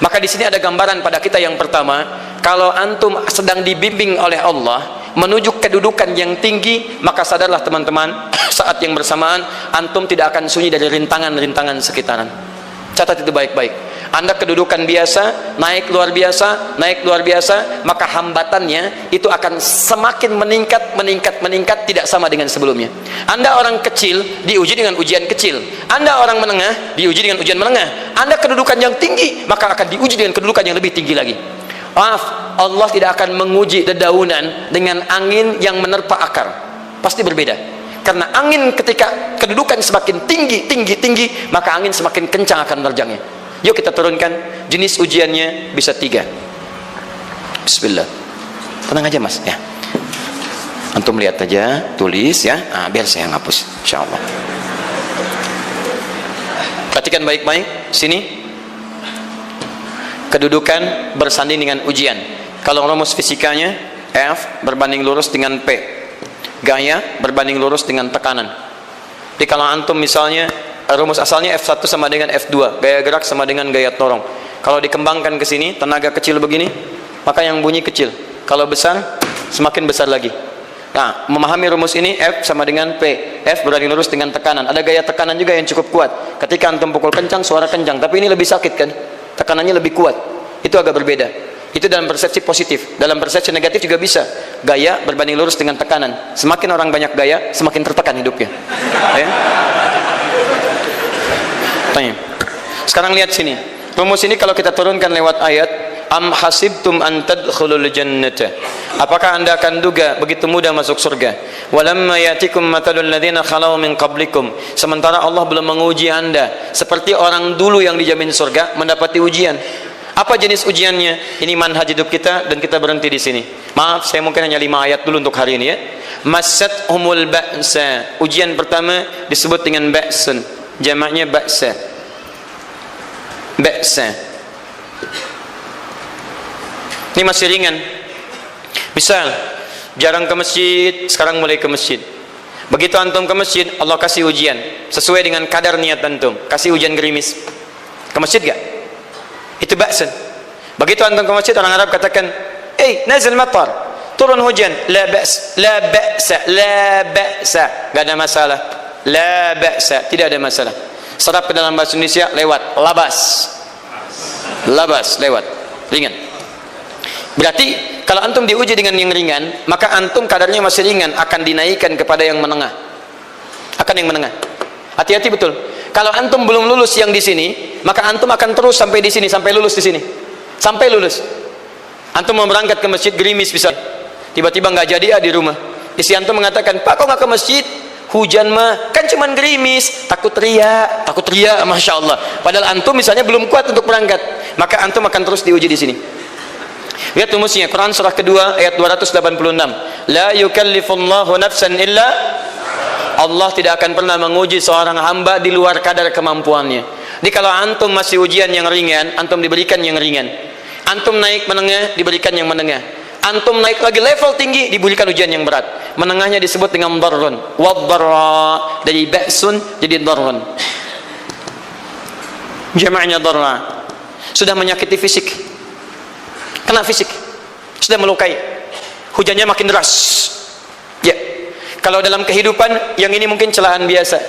Maka di sini ada gambaran pada kita yang pertama, kalau antum sedang dibimbing oleh Allah menuju kedudukan yang tinggi, maka sadarlah teman-teman, saat yang bersamaan antum tidak akan sunyi dari rintangan-rintangan sekitaran. Catat itu baik-baik. Anda kedudukan biasa, naik luar biasa, maka hambatannya itu akan semakin meningkat, tidak sama dengan sebelumnya. Anda orang kecil, diuji dengan ujian kecil. Anda orang menengah, diuji dengan ujian menengah. Anda kedudukan yang tinggi, maka akan diuji dengan kedudukan yang lebih tinggi lagi. Maaf, Allah tidak akan menguji dedaunan dengan angin yang menerpa akar. Pasti berbeda. Karena angin ketika kedudukan semakin tinggi, maka angin semakin kencang akan menerjangnya. Yuk kita turunkan. Jenis ujiannya bisa 3. Bismillah. Tenang aja mas ya. Antum lihat aja, tulis ya. Biar saya ngapus insyaallah. Perhatikan baik-baik. Sini. Kedudukan bersanding dengan ujian. Kalau rumus fisikanya F berbanding lurus dengan P. Gaya berbanding lurus dengan tekanan. Jadi kalau antum misalnya rumus asalnya F1 sama dengan F2, gaya gerak sama dengan gaya dorong. Kalau dikembangkan ke sini, tenaga kecil begini, maka yang bunyi kecil. Kalau besar, semakin besar lagi. Nah, memahami rumus ini, F sama dengan P. F berbanding lurus dengan tekanan. Ada gaya tekanan juga yang cukup kuat. Ketika antum pukul kencang, suara kencang. Tapi ini lebih sakit kan? Tekanannya lebih kuat. Itu agak berbeda. Itu dalam persepsi positif. Dalam persepsi negatif juga bisa. Gaya berbanding lurus dengan tekanan. Semakin orang banyak gaya, semakin tertekan hidupnya. Ya? Tanya. Sekarang lihat sini. Rumus ini kalau kita turunkan lewat ayat, am hasibtum an tadkhulul jannata. Apakah Anda akan duga begitu mudah masuk surga? Walamma yatikum matalul ladzina khalau min qablikum. Sementara Allah belum menguji Anda seperti orang dulu yang dijamin surga mendapati ujian. Apa jenis ujiannya? Ini manhaj hidup kita dan kita berhenti di sini. Maaf, saya mungkin hanya 5 ayat dulu untuk hari ini ya. Massatuhumul ba'sa. Ujian pertama disebut dengan ba'sun. Jamaknya ba'sa. Ba'sa. Ini masih ringan. Misal, jarang ke masjid, sekarang mulai ke masjid. Begitu antum ke masjid, Allah kasih ujian sesuai dengan kadar niat antum. Kasih ujian gerimis. Ke masjid gak? Itu ba'san. Begitu antum ke masjid, orang Arab katakan, nazil matar, turun hujan. La ba's, la ba'sa, la ba'sa. Gak ada masalah. La ba'sa, tidak ada masalah. Serap ke dalam bahasa Indonesia lewat labas. Labas lewat. Ringan. Berarti kalau antum diuji dengan yang ringan, maka antum kadarnya masih ringan, akan dinaikkan kepada yang menengah. Akan yang menengah. Hati-hati betul. Kalau antum belum lulus yang di sini, maka antum akan terus sampai di sini, sampai lulus di sini. Sampai lulus. Antum mau berangkat ke masjid gerimis bisa. Tiba-tiba nggak jadi di rumah. Istri antum mengatakan, "Pak, kok nggak ke masjid? Hujan mah kan cuman gerimis." Takut teriak, masya Allah. Padahal antum misalnya belum kuat untuk berangkat, maka antum akan terus diuji di sini. Lihat rumusnya, Quran surah kedua ayat 286. La yukallifullahu nafsan illa, Allah tidak akan pernah menguji seorang hamba di luar kadar kemampuannya. Jadi kalau antum masih ujian yang ringan, antum diberikan yang ringan. Antum naik menengah, diberikan yang menengah. Antum naik lagi level tinggi, diberikan ujian yang berat. Menengahnya disebut dengan darrun. Waddarra, dari ba'sun jadi darrun. Jamaknya darra. Sudah menyakiti fisik. Kena fisik. Sudah melukai. Hujannya makin deras. Ya. Kalau dalam kehidupan yang ini mungkin celaan biasa.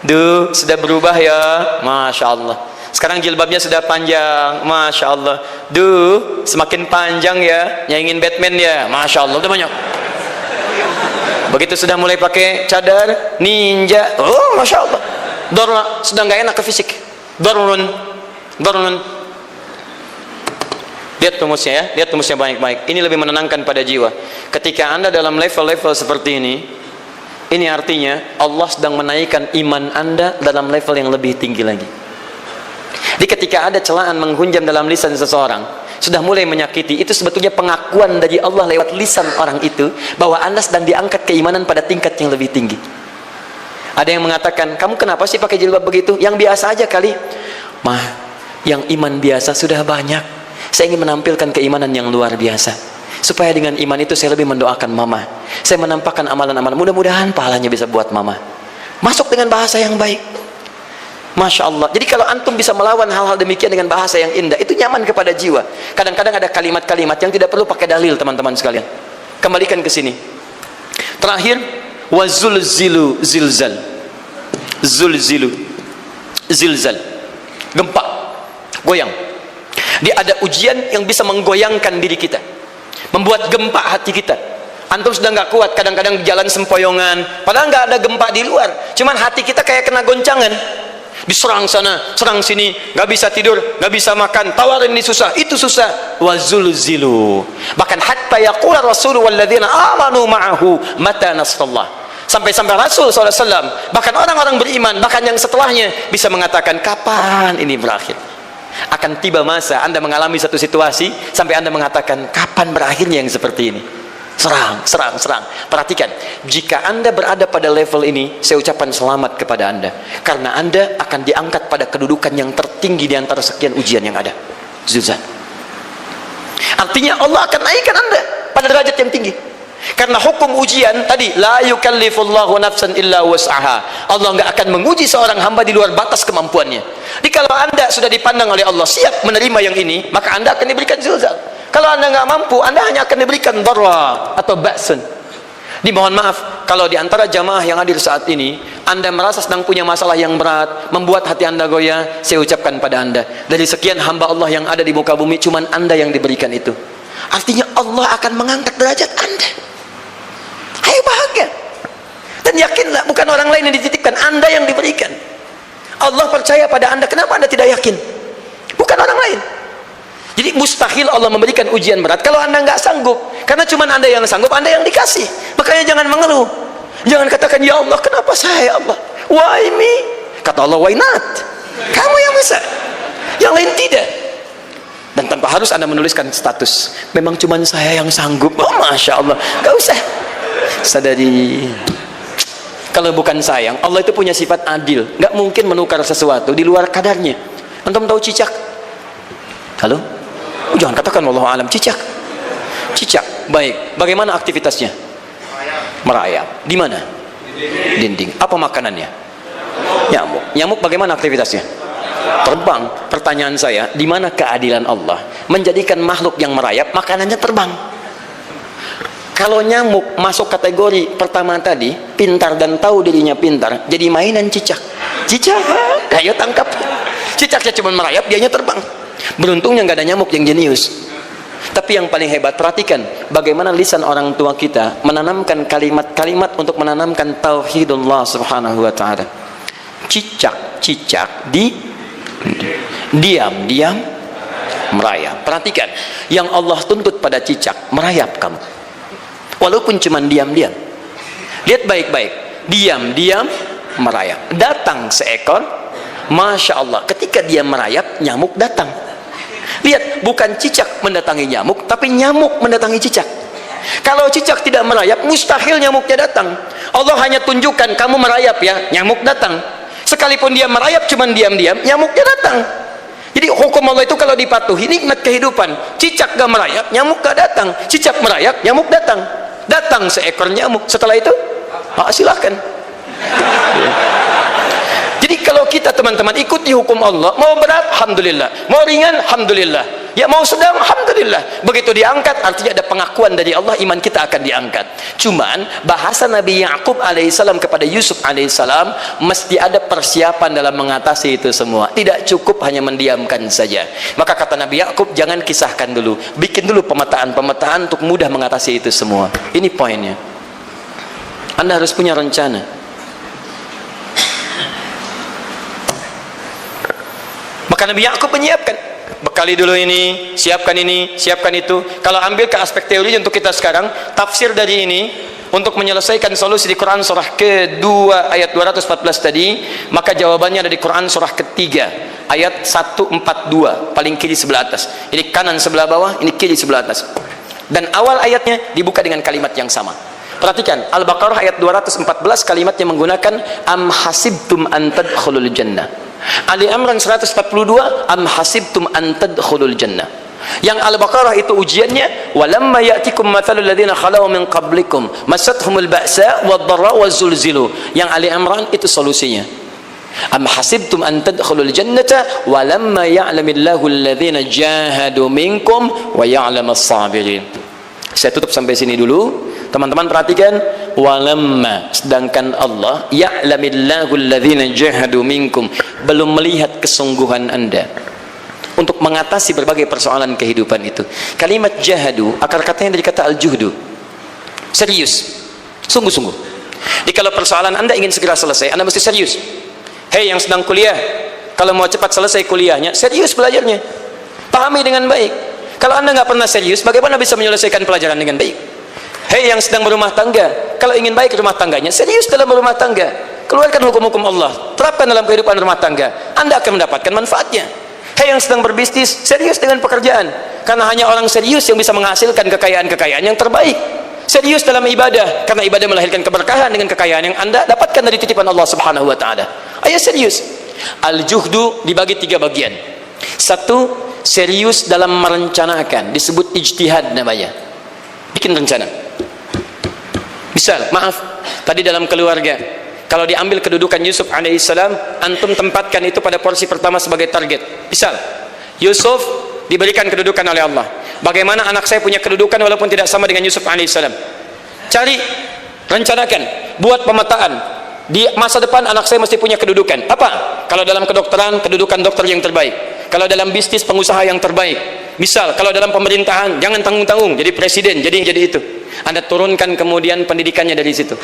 Duh, sudah berubah ya, masya Allah. Sekarang jilbabnya sudah panjang, masya Allah. Duh, semakin panjang ya, nyaingin Batman ya, masya Allah. Udah banyak. Begitu sudah mulai pakai cadar, ninja, oh masya Allah. Dorla, sudah nggak enak ke fisik. Dorun. Lihat rumusnya ya, lihat rumusnya baik-baik. Ini lebih menenangkan pada jiwa. Ketika Anda dalam level-level seperti ini artinya Allah sedang menaikkan iman Anda dalam level yang lebih tinggi lagi. Jadi ketika ada celaan menghunjam dalam lisan seseorang, sudah mulai menyakiti, itu sebetulnya pengakuan dari Allah lewat lisan orang itu bahwa Anda sedang diangkat keimanan pada tingkat yang lebih tinggi. Ada yang mengatakan, kamu kenapa sih pakai jilbab begitu? Yang biasa aja kali. Mah, yang iman biasa sudah banyak. Saya ingin menampilkan keimanan yang luar biasa. Supaya dengan iman itu saya lebih mendoakan mama. Saya menampakkan amalan-amalan. Mudah-mudahan pahalanya bisa buat mama. Masuk dengan bahasa yang baik. Masya Allah. Jadi kalau antum bisa melawan hal-hal demikian dengan bahasa yang indah, itu nyaman kepada jiwa. Kadang-kadang ada kalimat-kalimat yang tidak perlu pakai dalil, teman-teman sekalian. Kembalikan ke sini. Terakhir, wazulzilu zilzal. Zulzilu zilzal. Gempa, goyang. Dia ada ujian yang bisa menggoyangkan diri kita, membuat gempa hati kita. Antum sudah nggak kuat, kadang-kadang jalan sempoyongan, padahal nggak ada gempa di luar, cuman hati kita kayak kena goncangan. Diserang sana, serang sini, nggak bisa tidur, nggak bisa makan, tawarin ini susah, itu susah. Wazulzilu. Bahkan hatta yaqula Rasul walladzina amanu ma'ahu mata nasrullah. Sampai-sampai Rasul SAW, bahkan orang-orang beriman, bahkan yang setelahnya bisa mengatakan, kapan ini berakhir? Akan tiba masa Anda mengalami satu situasi sampai Anda mengatakan, kapan berakhirnya yang seperti ini? Serang, serang, serang. Perhatikan, jika Anda berada pada level ini, saya ucapkan selamat kepada Anda, karena Anda akan diangkat pada kedudukan yang tertinggi di antara sekian ujian yang ada. Zuzan. Artinya Allah akan naikkan Anda pada derajat yang tinggi. Karena hukum ujian tadi, la yukallifullahu nafsan illa wus'aha. Allah nggak akan menguji seorang hamba di luar batas kemampuannya. Jadi kalau Anda sudah dipandang oleh Allah siap menerima yang ini, maka Anda akan diberikan zilzal. Kalau Anda nggak mampu, Anda hanya akan diberikan darra atau ba'sun. Dimohon maaf kalau di antara jamaah yang hadir saat ini Anda merasa sedang punya masalah yang berat, membuat hati Anda goyah. Saya ucapkan pada Anda, dari sekian hamba Allah yang ada di muka bumi, cuman Anda yang diberikan itu. Artinya Allah akan mengangkat derajat Anda. Ayo bahagia dan yakinlah, bukan orang lain yang dititipkan, Anda yang diberikan. Allah percaya pada Anda, kenapa Anda tidak yakin? Bukan orang lain. Jadi mustahil Allah memberikan ujian berat kalau Anda nggak sanggup, karena cuma Anda yang sanggup, Anda yang dikasih. Makanya jangan mengeluh, jangan katakan ya Allah kenapa saya, ya Allah, why me? Kata Allah, why not? Kamu yang bisa, yang lain tidak. Dan tanpa harus Anda menuliskan status, memang cuma saya yang sanggup. Oh Masya Allah, nggak usah. Sadari, kalau bukan sayang, Allah itu punya sifat adil, nggak mungkin menukar sesuatu di luar kadarnya. Antum tahu cicak? Halo? Jangan katakan wallahu alam. Cicak, baik, bagaimana aktivitasnya? Merayap. Di mana? Dinding. Apa makanannya? Nyamuk bagaimana aktivitasnya? Terbang. Pertanyaan saya, di mana keadilan Allah menjadikan makhluk yang merayap makanannya terbang? Kalau nyamuk masuk kategori pertama tadi, pintar dan tahu dirinya pintar, jadi mainan cicak, ayo tangkap. Cicaknya cuma merayap, dianya terbang. Beruntungnya nggak ada nyamuk yang jenius. Tapi yang paling hebat, perhatikan bagaimana lisan orang tua kita menanamkan kalimat-kalimat untuk menanamkan tauhidullah subhanahu wa ta'ala. Cicak diam merayap. Perhatikan, yang Allah tuntut pada cicak, merayap kamu, walaupun cuma diam-diam. Lihat baik-baik, diam-diam merayap. Datang seekor, Masya Allah, ketika dia merayap, nyamuk datang. Lihat, bukan cicak mendatangi nyamuk, tapi nyamuk mendatangi cicak. Kalau cicak tidak merayap, mustahil nyamuknya datang. Allah hanya tunjukkan kamu merayap ya, nyamuk datang. Sekalipun dia merayap cuma diam-diam, nyamuknya datang. Jadi hukum Allah itu kalau dipatuhi, nikmat kehidupan. Cicak gak merayap, nyamuk gak datang. Cicak merayap, nyamuk datang. Datang seekor nyamuk. Setelah itu, silahkan. Jadi kalau kita teman-teman ikuti hukum Allah, mau berat, alhamdulillah, mau ringan, alhamdulillah, ya mau sedang, alhamdulillah. Begitu diangkat, artinya ada pengakuan dari Allah, iman kita akan diangkat. Cuman bahasa Nabi Ya'qub alaihissalam kepada Yusuf alaihissalam, mesti ada persiapan dalam mengatasi itu semua. Tidak cukup hanya mendiamkan saja. Maka kata Nabi Ya'qub, jangan kisahkan dulu, bikin dulu pemetaan untuk mudah mengatasi itu semua. Ini poinnya. Anda harus punya rencana. Maka Nabi Ya'qub menyiapkan, bekali dulu ini, siapkan itu. Kalau ambil ke aspek teori untuk kita sekarang, tafsir dari ini untuk menyelesaikan solusi di Quran surah kedua ayat 214 tadi, maka jawabannya ada di Quran surah ketiga ayat 142, paling kiri sebelah atas. Ini kanan sebelah bawah, ini kiri sebelah atas. Dan awal ayatnya dibuka dengan kalimat yang sama. Perhatikan, Al-Baqarah ayat 214 kalimatnya menggunakan am hasibtum an tadkhulul jannah. Ali Imran 142 am hasibtum an tadkhulul jannah. Yang Al-Baqarah itu ujiannya, walamma ya'tikum mathalul ladzina khalau min qablikum masathumul ba'sa wad-dharra waz-zulzilu. Yang Ali Imran itu solusinya. Am hasibtum an tadkhulul jannata wa lamma ya'lamillahu alladhina jahadu minkum wa ya'lamas sabirin. Saya tutup sampai sini dulu. Teman-teman perhatikan, walamma, sedangkan Allah ya'lamillahu alladhina jahadu minkum, belum melihat kesungguhan Anda untuk mengatasi berbagai persoalan kehidupan itu. Kalimat jahadu akar katanya dari kata al-juhdu, serius, sungguh-sungguh. Jadi kalau persoalan Anda ingin segera selesai, Anda mesti serius. Hei yang sedang kuliah, kalau mau cepat selesai kuliahnya, serius belajarnya, pahami dengan baik. Kalau Anda nggak pernah serius, bagaimana bisa menyelesaikan pelajaran dengan baik? Hei yang sedang berumah tangga, kalau ingin baik rumah tangganya, serius dalam berumah tangga, keluarkan hukum-hukum Allah, terapkan dalam kehidupan rumah tangga, Anda akan mendapatkan manfaatnya. Hei yang sedang berbisnis, serius dengan pekerjaan, karena hanya orang serius yang bisa menghasilkan kekayaan-kekayaan yang terbaik. Serius dalam ibadah, karena ibadah melahirkan keberkahan dengan kekayaan yang Anda dapatkan dari titipan Allah Subhanahu wa taala. Ayo serius. Al-juhdu dibagi 3 bagian. 1, serius dalam merencanakan, disebut ijtihad namanya. Bikin rencana. Misal, maaf, tadi dalam keluarga, kalau diambil kedudukan Yusuf alaihissalam, antum tempatkan itu pada porsi pertama sebagai target. Misal, Yusuf diberikan kedudukan oleh Allah. Bagaimana anak saya punya kedudukan walaupun tidak sama dengan Yusuf alaihissalam? Cari, rencanakan, buat pemetaan. Di masa depan anak saya mesti punya kedudukan. Apa? Kalau dalam kedokteran, kedudukan dokter yang terbaik. Kalau dalam bisnis, pengusaha yang terbaik. Misal, kalau dalam pemerintahan, jangan tanggung-tanggung, jadi presiden, jadi itu. Anda turunkan kemudian pendidikannya dari situ.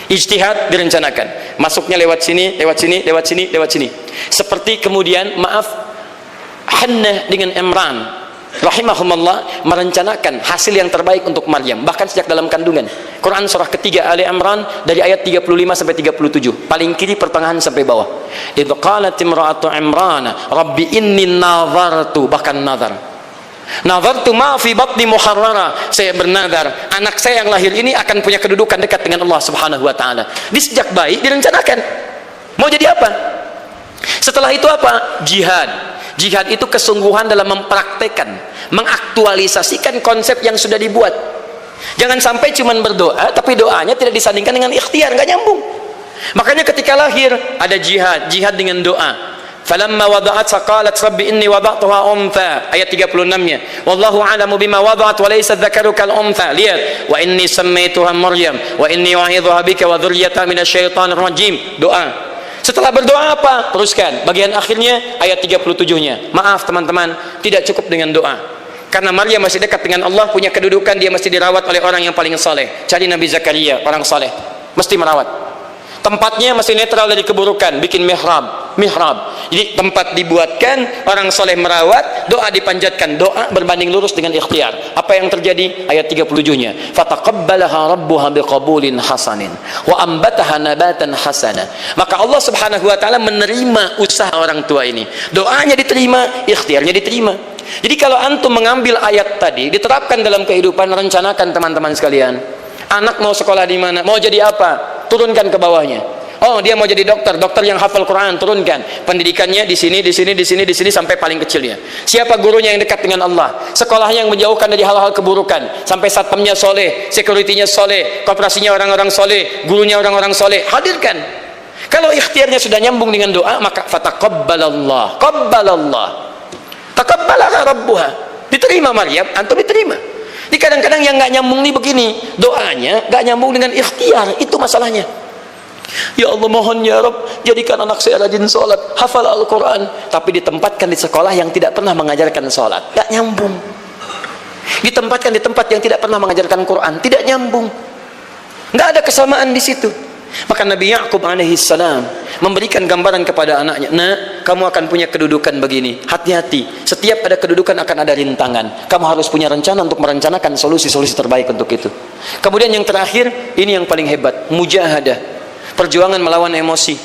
Ijtihad direncanakan. Masuknya lewat sini, lewat sini, lewat sini, lewat sini. Seperti kemudian, maaf, Hannah dengan Imran rahimahumullah merencanakan hasil yang terbaik untuk Maryam, bahkan sejak dalam kandungan. Quran surah ketiga Ali Imran dari ayat 35 sampai 37, paling kiri pertengahan sampai bawah. Idz qalat imra'atu Imran rabbi inni nazartu, bahkan nazartu ma fi batni muharrara, saya bernazar anak saya yang lahir ini akan punya kedudukan dekat dengan Allah Subhanahu wa taala. Di sejak bayi direncanakan mau jadi apa. Setelah itu apa? Jihad itu kesungguhan dalam mempraktekkan, mengaktualisasikan konsep yang sudah dibuat. Jangan sampai cuma berdoa tapi doanya tidak disandingkan dengan ikhtiar, nggak nyambung. Makanya ketika lahir ada jihad dengan doa. Falamma wada'at qalat rabbi inni wada'tuha untha, ayat 36-nya. Wallahu a'lamu bima wada'at wa laysa dzakaru kal untha. Lihat, wa inni sammaituha Maryam wa inni wa'idhuha bika wa dzurriyyataha minasyaitonir rajim. Doa. Setelah berdoa apa? Teruskan bagian akhirnya ayat 37-nya. Maaf teman-teman, tidak cukup dengan doa. Karena Maryam masih dekat dengan Allah, punya kedudukan, dia mesti dirawat oleh orang yang paling saleh. Cari Nabi Zakaria, orang saleh, mesti merawat. Tempatnya masih netral dari keburukan, bikin mihrab. Jadi tempat dibuatkan, orang soleh merawat, doa dipanjatkan, doa berbanding lurus dengan ikhtiar. Apa yang terjadi? Ayat 37-nya. Fataqabbalaha rabbuha biqabulin hasanin wa ambataha nabatan hasana. Maka Allah Subhanahu wa taala menerima usaha orang tua ini. Doanya diterima, ikhtiarnya diterima. Jadi kalau antum mengambil ayat tadi, diterapkan dalam kehidupan, rencanakan teman-teman sekalian. Anak mau sekolah di mana? Mau jadi apa? Turunkan ke bawahnya. Oh, dia mau jadi dokter yang hafal Quran, turunkan. Pendidikannya di sini sampai paling kecilnya. Siapa gurunya yang dekat dengan Allah? Sekolahnya yang menjauhkan dari hal-hal keburukan. Sampai satpamnya soleh, securitynya soleh, koperasinya orang-orang soleh, gurunya orang-orang soleh. Hadirkan. Kalau ikhtiarnya sudah nyambung dengan doa, maka fataqabbalallah. Taqabbalaha rabbuha. Diterima Maryam, antum diterima. Jadi kadang-kadang yang nggak nyambung nih begini, doanya nggak nyambung dengan ikhtiar, itu masalahnya. Ya Allah, mohon ya Rabb, jadikan anak saya rajin sholat, hafal Al-Quran, tapi ditempatkan di sekolah yang tidak pernah mengajarkan sholat, nggak nyambung. Ditempatkan di tempat yang tidak pernah mengajarkan Quran, tidak nyambung. Nggak ada kesamaan di situ. Maka Nabi Ya'qub alaihissalam memberikan gambaran kepada anaknya, nak, kamu akan punya kedudukan begini, hati-hati, setiap ada kedudukan akan ada rintangan, kamu harus punya rencana untuk merencanakan solusi-solusi terbaik untuk itu. Kemudian yang terakhir, ini yang paling hebat, mujahadah, perjuangan melawan emosi.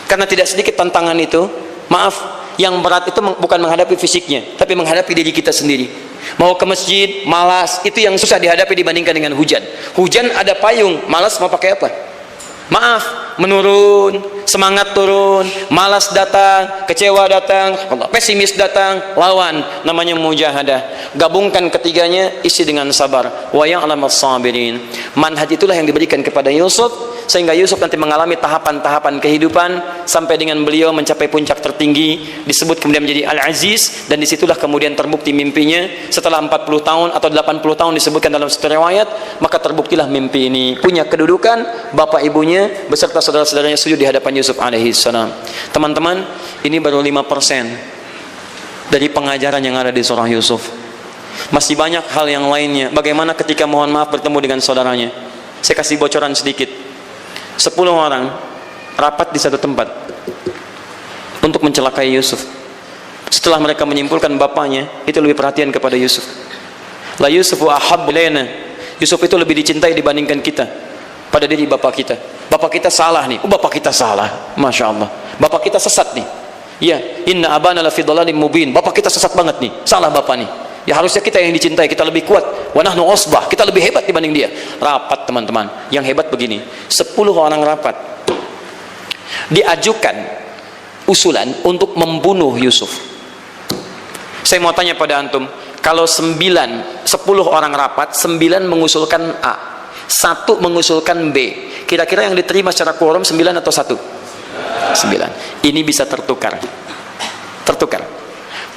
Karena tidak sedikit tantangan itu, maaf, yang berat itu bukan menghadapi fisiknya, tapi menghadapi diri kita sendiri. Mau ke masjid, malas, itu yang susah dihadapi dibandingkan dengan hujan. Hujan ada payung, malas mau pakai apa? Maaf, menurun, semangat turun, malas datang, kecewa datang, pesimis datang, lawan, namanya mujahadah. Gabungkan ketiganya, isi dengan sabar. Wa ya'lamas sabirin. Manhaj itulah yang diberikan kepada Yusuf sehingga Yusuf nanti mengalami tahapan-tahapan kehidupan sampai dengan beliau mencapai puncak tertinggi, disebut kemudian menjadi Al-Aziz, dan disitulah kemudian terbukti mimpinya setelah 40 tahun atau 80 tahun disebutkan dalam satu riwayat, maka terbuktilah mimpi ini punya kedudukan bapak ibunya beserta saudara-saudaranya sujud di hadapan Yusuf alaihi salam. Teman-teman, ini baru 5% dari pengajaran yang ada di surah Yusuf. Masih banyak hal yang lainnya. Bagaimana ketika mohon maaf bertemu dengan saudaranya. Saya kasih bocoran sedikit. 10 orang rapat di satu tempat untuk mencelakai Yusuf. Setelah mereka menyimpulkan bapaknya itu lebih perhatian kepada Yusuf. La Yusufu ahabbu ilaina. Yusuf itu lebih dicintai dibandingkan kita pada diri bapak kita. Bapak kita salah nih. Bapak kita salah. Masya Allah. Bapak kita sesat nih. Ya, inna abana la fi dhalalim mubin. Bapak kita sesat banget nih. Salah bapak nih. Ya harusnya kita yang dicintai, kita lebih kuat. Wa nahnu usbah, kita lebih hebat dibanding dia. Rapat teman-teman. Yang hebat begini, 10 orang rapat. Diajukan usulan untuk membunuh Yusuf. Saya mau tanya pada antum, kalau 10 orang rapat, 9 mengusulkan A, 1 mengusulkan B. Kira-kira yang diterima secara quorum 9 atau 1? 9. Ini bisa tertukar. Tertukar.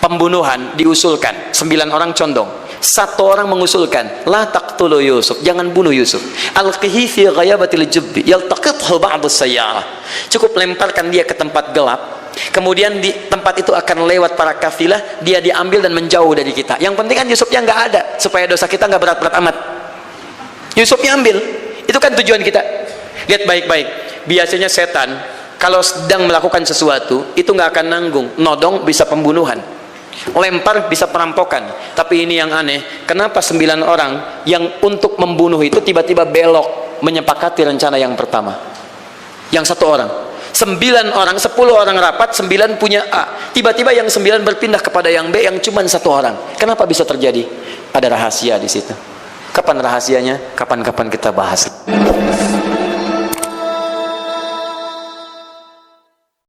Pembunuhan diusulkan 9 orang condong, 1 orang mengusulkan la taqtulu Yusuf, jangan bunuh Yusuf, alqihi fi ghayabatil jubbi yaltaqithu ba'd as-sayyarah, cukup lemparkan dia ke tempat gelap, kemudian di tempat itu akan lewat para kafilah, dia diambil dan menjauh dari kita. Yang penting kan Yusufnya nggak ada, supaya dosa kita nggak berat-berat amat. Yusufnya ambil, itu kan tujuan kita. Lihat baik-baik, biasanya setan kalau sedang melakukan sesuatu itu nggak akan nanggung, nodong bisa pembunuhan, lempar bisa perampokan. Tapi ini yang aneh, kenapa 9 orang yang untuk membunuh itu tiba-tiba belok menyepakati rencana yang pertama? Yang 1 orang, 9 orang, 10 orang rapat, 9 punya A, tiba-tiba yang 9 berpindah kepada yang B yang cuma 1 orang. Kenapa bisa terjadi? Ada rahasia di situ. Kapan rahasianya? Kapan-kapan kita bahas.